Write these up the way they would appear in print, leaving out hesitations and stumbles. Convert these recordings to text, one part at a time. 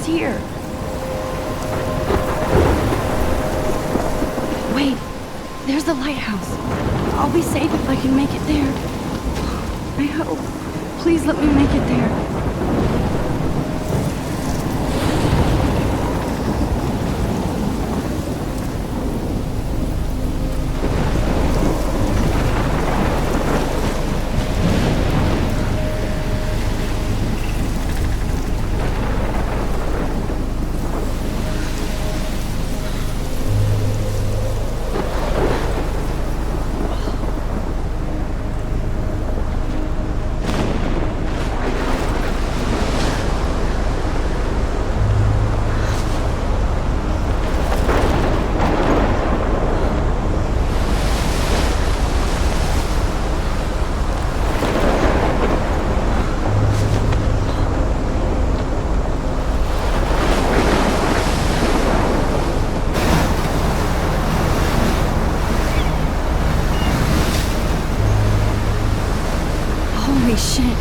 here. Wait, there's the lighthouse. I'll be safe if I can make it there. I hope. Please let me make it there. Holy shit.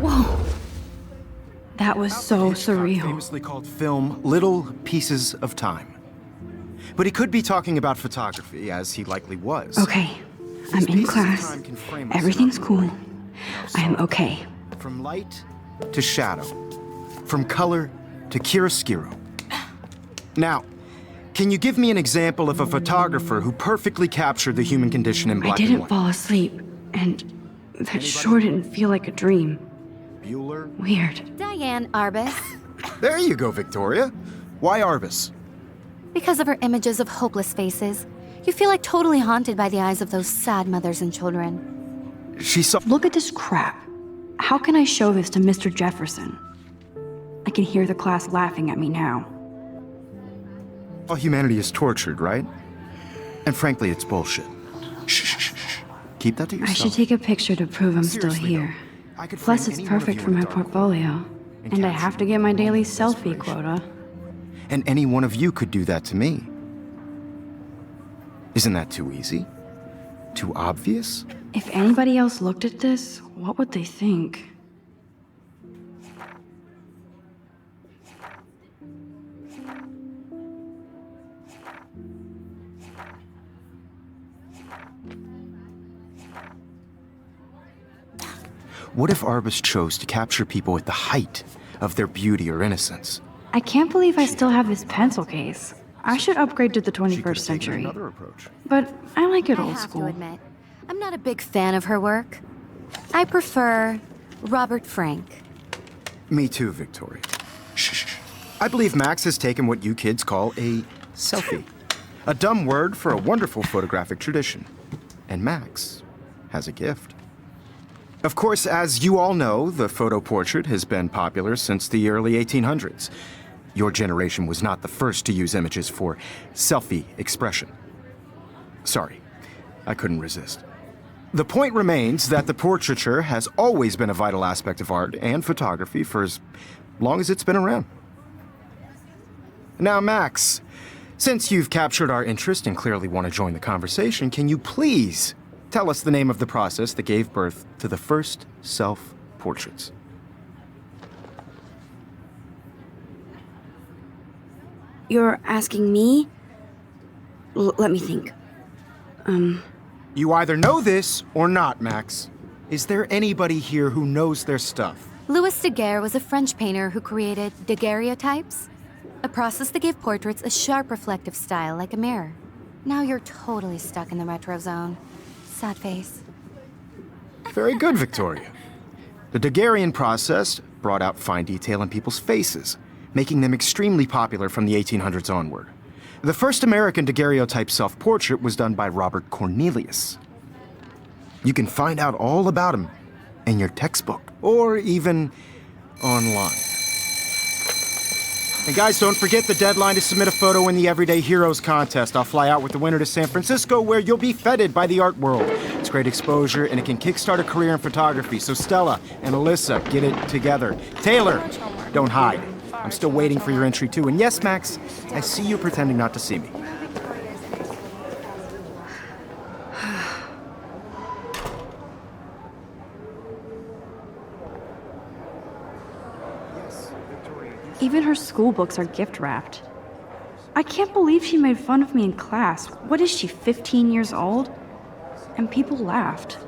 Whoa. That was so surreal. Famously called film Little Pieces of Time. But he could be talking about photography, as he likely was. Okay, I'm in class. Everything's cool. I am okay. From light to shadow. From color to chiaroscuro. Now, can you give me an example of a photographer who perfectly captured the human condition in black and I didn't white? fall asleep, and that sure didn't feel like a dream. Bueller? Weird. Diane Arbus. There you go, Victoria. Why Arbus? Because of her images of hopeless faces, you feel like totally haunted by the eyes of those sad mothers and children. She saw— Look at this crap. How can I show this to Mr. Jefferson? I can hear the class laughing at me now. all humanity is tortured, right? And frankly, it's bullshit. Shh, shh, shh, shh. Keep that to yourself. I should take a picture to prove I'm still Seriously, here. though, I could Plus, frame it's any one of perfect you for in a my dark portfolio. And I have to get my daily selfie quota. And any one of you could do that to me. Isn't that too easy? Too obvious? If anybody else looked at this, what would they think? What if Arbus chose to capture people at the height of their beauty or innocence? I can't believe I still have this pencil case. I should upgrade to the She could 21st have taken century. another approach. But I like it I old have school. to admit, I'm not a big fan of her work. I prefer Robert Frank. Me too, Victoria. Shh, shh, shh. I believe Max has taken what you kids call a selfie. A dumb word for a wonderful photographic tradition. And Max has a gift. Of course, as you all know, the photo portrait has been popular since the early 1800s. Your generation was not the first to use images for selfie expression. Sorry, I couldn't resist. The point remains that the portraiture has always been a vital aspect of art and photography for as long as it's been around. Now, Max, since you've captured our interest and clearly want to join the conversation, can you please tell us the name of the process that gave birth to the first self-portraits? You're asking me? Let me think. You either know this or not, Max. Is there anybody here who knows their stuff? Louis Daguerre was a French painter who created daguerreotypes, a process that gave portraits a sharp reflective style like a mirror. Now you're totally stuck in the retro zone. Sad face. Very good, Victoria. The Daguerrean process brought out fine detail in people's faces, making them extremely popular from the 1800s onward. The first American daguerreotype self-portrait was done by Robert Cornelius. You can find out all about him in your textbook, or even online. And guys, don't forget the deadline to submit a photo in the Everyday Heroes contest. I'll fly out with the winner to San Francisco, where you'll be feted by the art world gets great exposure, and it can kickstart a career in photography. So Stella and Alyssa, get it together. Taylor, don't hide. I'm still waiting for your entry too. And yes, Max, I see you pretending not to see me. Even her school books are gift wrapped. I can't believe she made fun of me in class. What is she, 15 years old? And people laughed.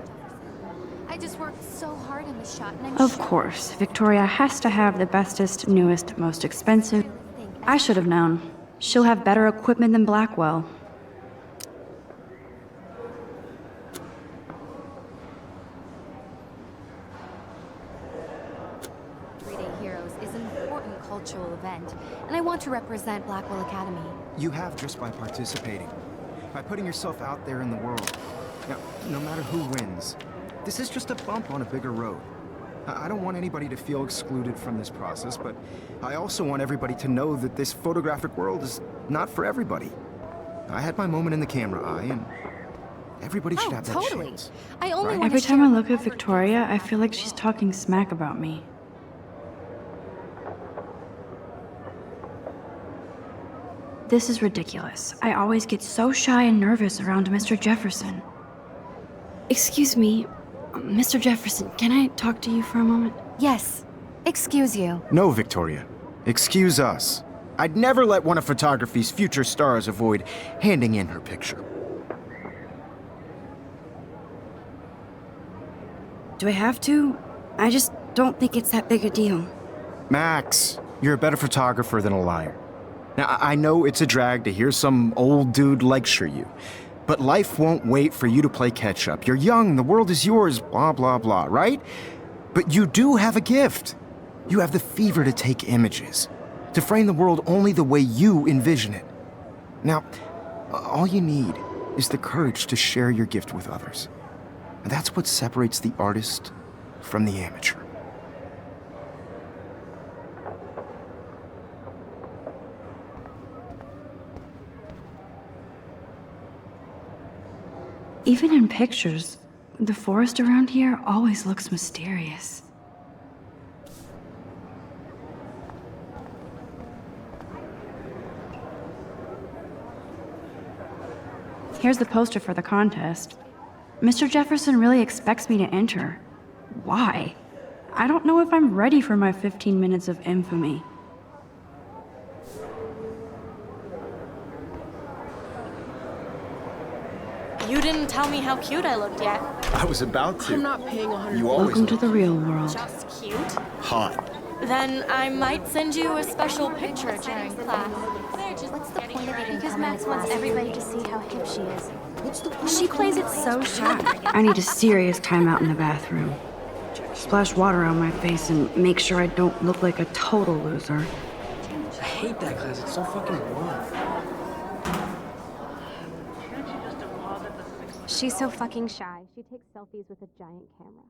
I just worked so hard on this shot, and I'm Of sure course, Victoria has to have the bestest, newest, most expensive. I should have known. She'll have better equipment than Blackwell. Everyday Heroes is an important cultural event, and I want to represent Blackwell Academy. You have just by participating, by putting yourself out there in the world. Now, no matter who wins, this is just a bump on a bigger road. I don't want anybody to feel excluded from this process, but I also want everybody to know that this photographic world is not for everybody. I had my moment in the camera eye, and everybody should have that totally. chance. I only Right? want Every to time share I my look at work. Victoria, I feel like she's talking smack about me. This is ridiculous. I always get so shy and nervous around Mr. Jefferson. Excuse me, Mr. Jefferson, can I talk to you for a moment? Yes. Excuse you. No, Victoria. Excuse us. I'd never let one of photography's future stars avoid handing in her picture. Do I have to? I just don't think it's that big a deal. Max, you're a better photographer than a liar. Now, I know it's a drag to hear some old dude lecture you, but life won't wait for you to play catch-up. You're young, the world is yours, blah, blah, blah, right? But you do have a gift. You have the fever to take images, to frame the world only the way you envision it. Now, all you need is the courage to share your gift with others. And that's what separates the artist from the amateur. Even in pictures, the forest around here always looks mysterious. Here's the poster for the contest. Mr. Jefferson really expects me to enter. Why? I don't know if I'm ready for my 15 minutes of infamy. You didn't tell me how cute I looked yet. I was about to. I'm not paying 100. You always Welcome to the real world. Just cute? hot. Then I might send you a special picture during class. What's the point of even Because coming Max to wants class? everybody to see how hip she is. She plays it so shy. I need a serious timeout in the bathroom. Splash water on my face and make sure I don't look like a total loser. I hate that class. It's so fucking boring. She's so fucking shy. She takes selfies with a giant camera.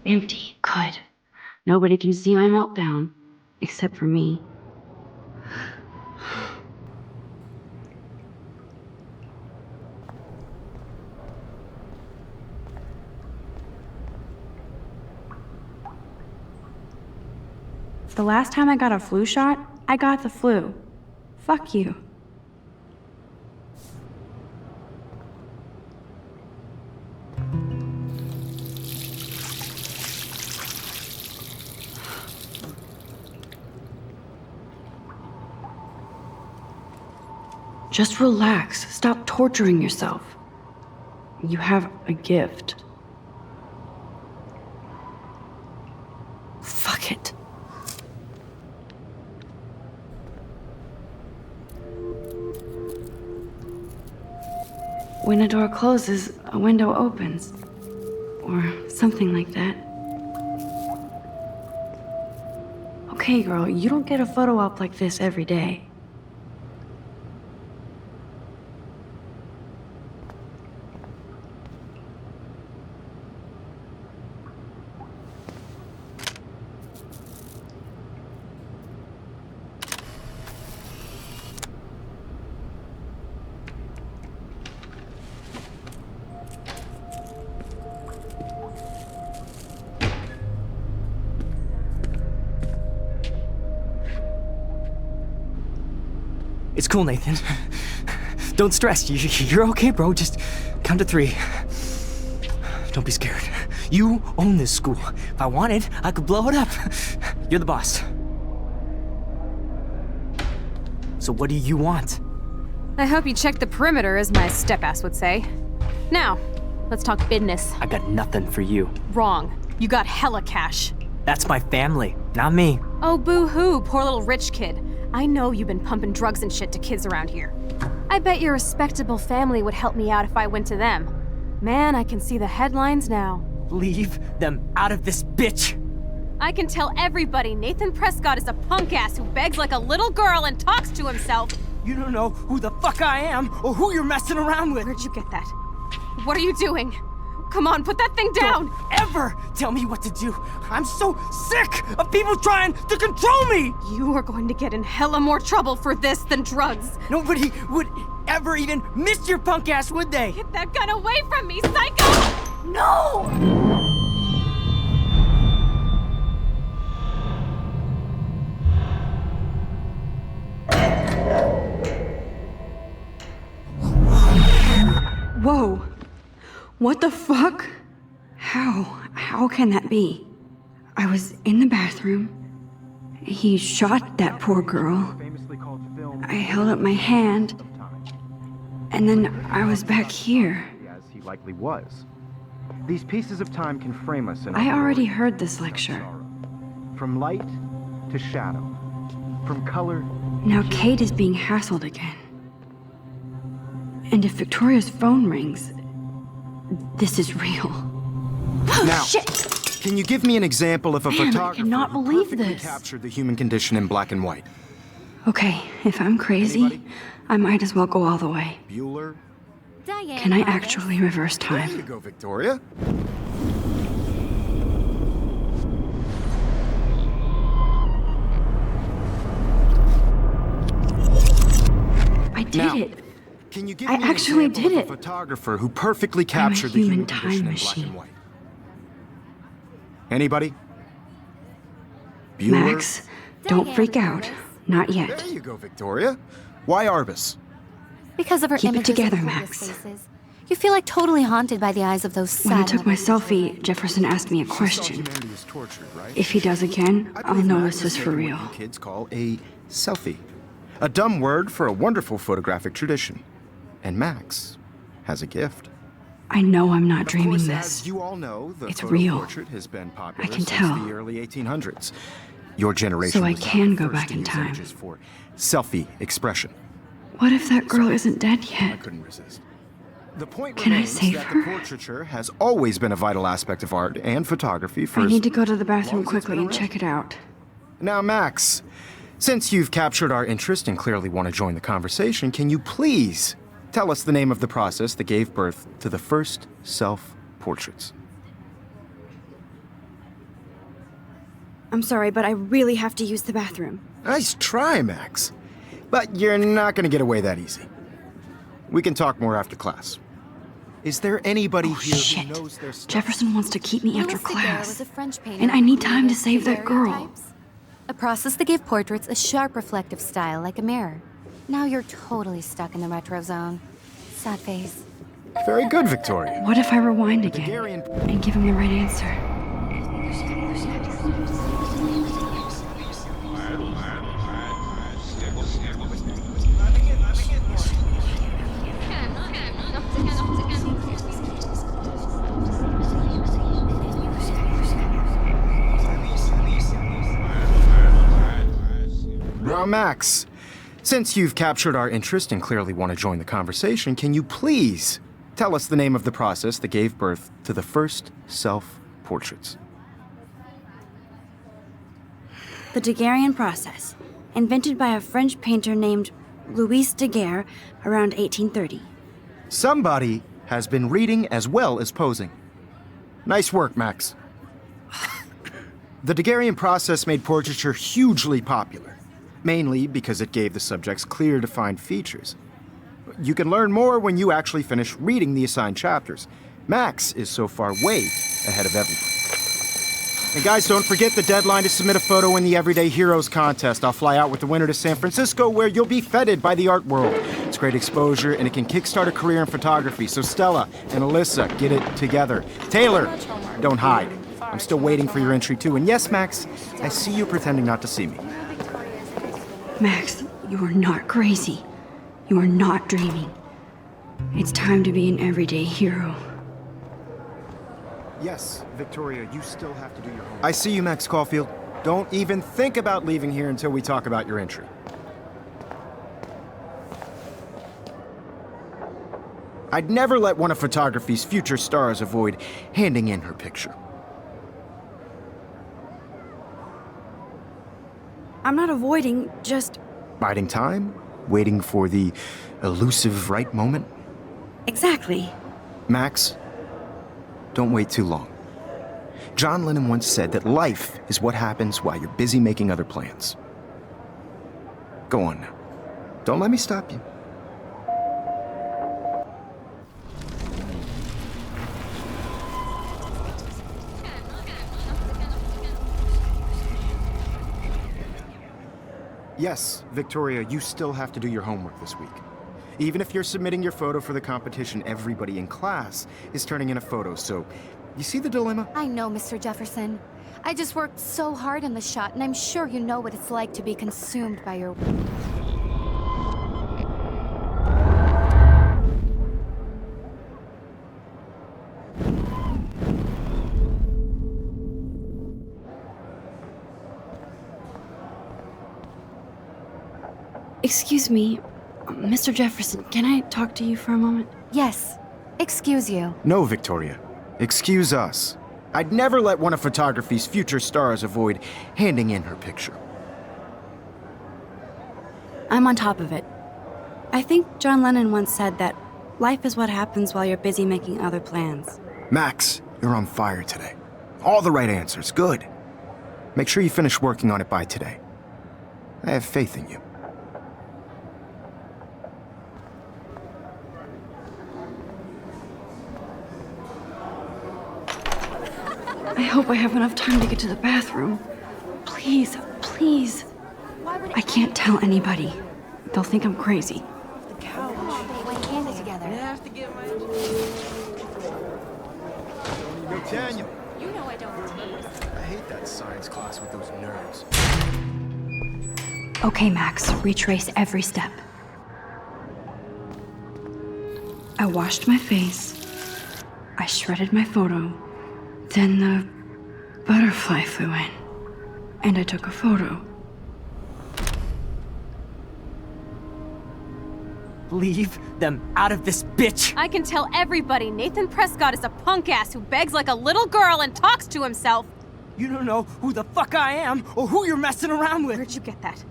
Empty. Good. Nobody can see my meltdown. Except for me. The last time I got a flu shot, I got the flu. Fuck you. Just relax. Stop torturing yourself. You have a gift. Fuck it. When a door closes, a window opens. Or something like that. Okay, girl, you don't get a photo op like this every day. It's cool, Nathan. Don't stress. You're okay, bro. Just count to 3. Don't be scared. You own this school. If I wanted, I could blow it up. You're the boss. So what do you want? I hope you checked the perimeter, as my step-ass would say. Now, let's talk business. I got nothing for you. Wrong. You got hella cash. That's my family, not me. Oh, boo-hoo, poor little rich kid. I know you've been pumping drugs and shit to kids around here. I bet your respectable family would help me out if I went to them. Man, I can see the headlines now. Leave them out of this bitch! I can tell everybody Nathan Prescott is a punk ass who begs like a little girl and talks to himself. You don't know who the fuck I am or who you're messing around with. Where'd you get that? What are you doing? Come on, put that thing down! Don't ever tell me what to do. I'm so sick of people trying to control me! You are going to get in hella more trouble for this than drugs. Nobody would ever even miss your punk ass, would they? Get that gun away from me, psycho! No! Whoa. What the fuck? How can that be? I was in the bathroom. He shot that poor girl. I held up my hand. And then I was back here. As he likely was. These pieces of time can frame us in I our already glory heard this and lecture. sorrow. From light to shadow. From color. Now Kate is being hassled again. And if Victoria's phone rings, this is real. Now, Shit! can you give me an example of a Man, I photographer cannot who believe perfectly this. captured the human condition in black and white? Okay, if I'm crazy, Anybody? I might as well go all the way. Bueller? Diane Can I Harvey. actually reverse There you time? go, Victoria. I did Now, it. Can you give I me an actually example did of it. a photographer who perfectly captured the human human time condition in black machine. and white? Anybody? Bueller? Max, don't Diane freak out. Harvey. Not yet. There you go, Victoria. Why Arbus? Because of her Keep it images together, of Max. hopeless faces. You feel like totally haunted by the eyes of those sad When I took my mothers. selfie, Jefferson asked me a question. Humanity is tortured, right? If he does again, I I'll believe know Max this has is for taken real. what you kids call a selfie. A dumb word for a wonderful photographic tradition. And Max has a gift. I know I'm not Of dreaming course, this. as you all know, the It's photo real. portrait has been popular I can since tell. the early 1800s. Your generation So I was not can the go first back to in use time. images for selfie expression. What if that girl isn't dead I yet? couldn't resist. The point Can I remains save that her? the portraiture has always been a vital aspect of art and photography for I as need to go to the long bathroom as it's quickly been and around. check it out. Now, Max, since you've captured our interest and clearly want to join the conversation, can you please tell us the name of the process that gave birth to the first self-portraits? I'm sorry, but I really have to use the bathroom. Nice try, Max. But you're not going to get away that easy. We can talk more after class. Is there anybody Oh, here shit. who knows their stuff? Jefferson wants to keep me after Louis Daguerre class. was a French painter And I who need time to created save that girl. daguerreotypes, a process that gave portraits a sharp reflective style like a mirror. Now you're totally stuck in the retro zone. Sad face. Very good, Victoria. What if I rewind again Daguerrean- and give him the right answer? Max, since you've captured our interest and clearly want to join the conversation, can you please tell us the name of the process that gave birth to the first self-portraits? The Daguerrean process, invented by a French painter named Louis Daguerre around 1830. Somebody has been reading as well as posing. Nice work, Max. The Daguerrean process made portraiture hugely popular, mainly because it gave the subjects clear, defined features. You can learn more when you actually finish reading the assigned chapters. Max is so far way ahead of everybody. And guys, don't forget the deadline to submit a photo in the Everyday Heroes contest. I'll fly out with the winner to San Francisco, where you'll be feted by the art world. It's great exposure, and it can kickstart a career in photography. So Stella and Alyssa, get it together. Taylor, don't hide. I'm still waiting for your entry too. And yes, Max, I see you pretending not to see me. Max, you are not crazy. You are not dreaming. It's time to be an everyday hero. Yes, Victoria, you still have to do your homework. I see you, Max Caulfield. Don't even think about leaving here until we talk about your entry. I'd never let one of photography's future stars avoid handing in her picture. I'm not avoiding, just... Biding time? Waiting for the elusive right moment? Exactly. Max, don't wait too long. John Lennon once said that life is what happens while you're busy making other plans. Go on now. Don't let me stop you. Yes, Victoria, you still have to do your homework this week. Even if you're submitting your photo for the competition, everybody in class is turning in a photo, so you see the dilemma? I know, Mr. Jefferson. I just worked so hard on the shot, and I'm sure you know what it's like to be consumed by your... Excuse me, Mr. Jefferson, can I talk to you for a moment? Yes. Excuse you. No, Victoria. Excuse us. I'd never let one of photography's future stars avoid handing in her picture. I'm on top of it. I think John Lennon once said that life is what happens while you're busy making other plans. Max, you're on fire today. All the right answers. Good. Make sure you finish working on it by today. I have faith in you. I hope I have enough time to get to the bathroom. Please, please. I can't tell anybody. They'll think I'm crazy. Daniel. You know I don't tease. I hate that science class with those nerds. Okay, Max, retrace every step. I washed my face. I shredded my photo. Then the butterfly flew in. And I took a photo. Leave them out of this bitch! I can tell everybody Nathan Prescott is a punk ass who begs like a little girl and talks to himself. You don't know who the fuck I am or who you're messing around with. Where'd you get that?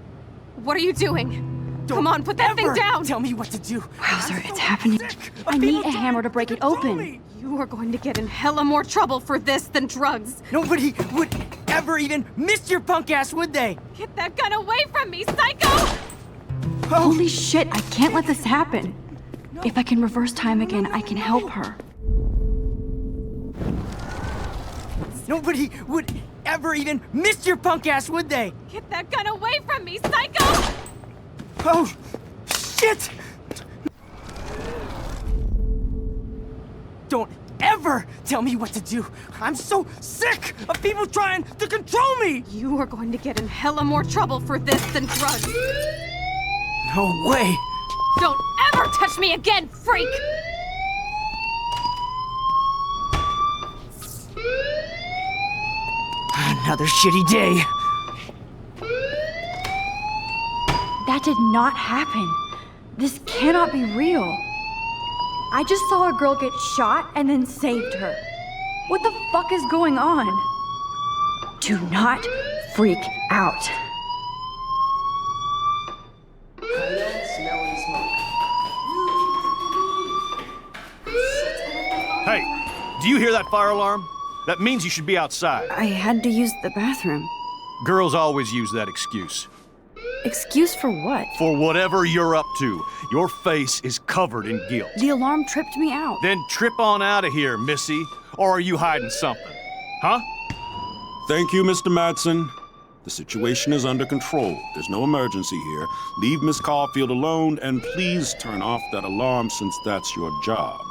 What are you doing? Don't Come on, put that thing ever down! Tell me what to do. Wowzer, it's happening. I need a hammer to break it open. You are going to get in hella more trouble for this than drugs. Nobody would ever even miss your punk ass, would they? Get that gun away from me, psycho! Holy shit, I can't let this happen. If I can reverse time again, I can help her. Nobody would ever even miss your punk ass, would they? Get that gun away from me, psycho! Oh, shit! Don't ever tell me what to do. I'm so sick of people trying to control me! You are going to get in hella more trouble for this than drugs. No way! Don't ever touch me again, freak! Another shitty day. That did not happen. This cannot be real. I just saw a girl get shot and then saved her. What the fuck is going on? Do not freak out. Hey, do you hear that fire alarm? That means you should be outside. I had to use the bathroom. Girls always use that excuse. Excuse for what? For whatever you're up to, your face is covered in guilt. The alarm tripped me out. Then trip on out of here, Missy. Or are you hiding something? Huh? Thank you, Mr. Madsen. The situation is under control. There's no emergency here. Leave Miss Caulfield alone, and please turn off that alarm since that's your job.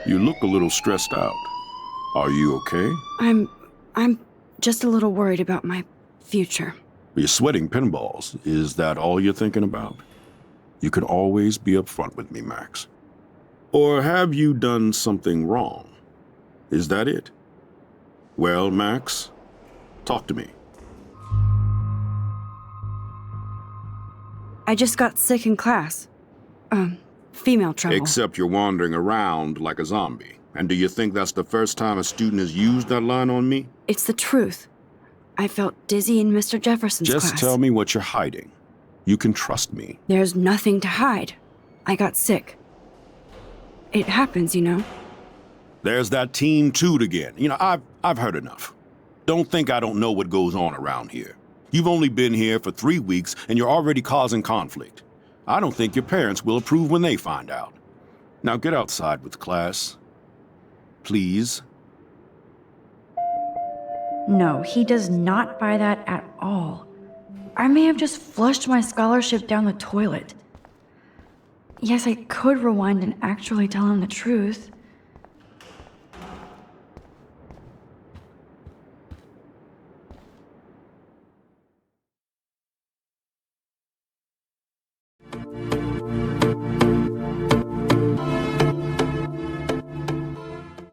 You look a little stressed out. Are you okay? I'm just a little worried about my future. You're sweating pinballs. Is that all you're thinking about? You can always be upfront with me, Max. Or have you done something wrong? Is that it? Well, Max, talk to me. I just got sick in class. Female trouble. Except you're wandering around like a zombie. And do you think that's the first time a student has used that line on me? It's the truth. I felt dizzy in Mr. Jefferson's class. Just tell me what you're hiding. You can trust me. There's nothing to hide. I got sick. It happens, you know. There's that Team Toot again. You know, I've heard enough. Don't think I don't know what goes on around here. You've only been here for 3 weeks and you're already causing conflict. I don't think your parents will approve when they find out. Now get outside with class. Please. No, he does not buy that at all. I may have just flushed my scholarship down the toilet. Yes, I could rewind and actually tell him the truth.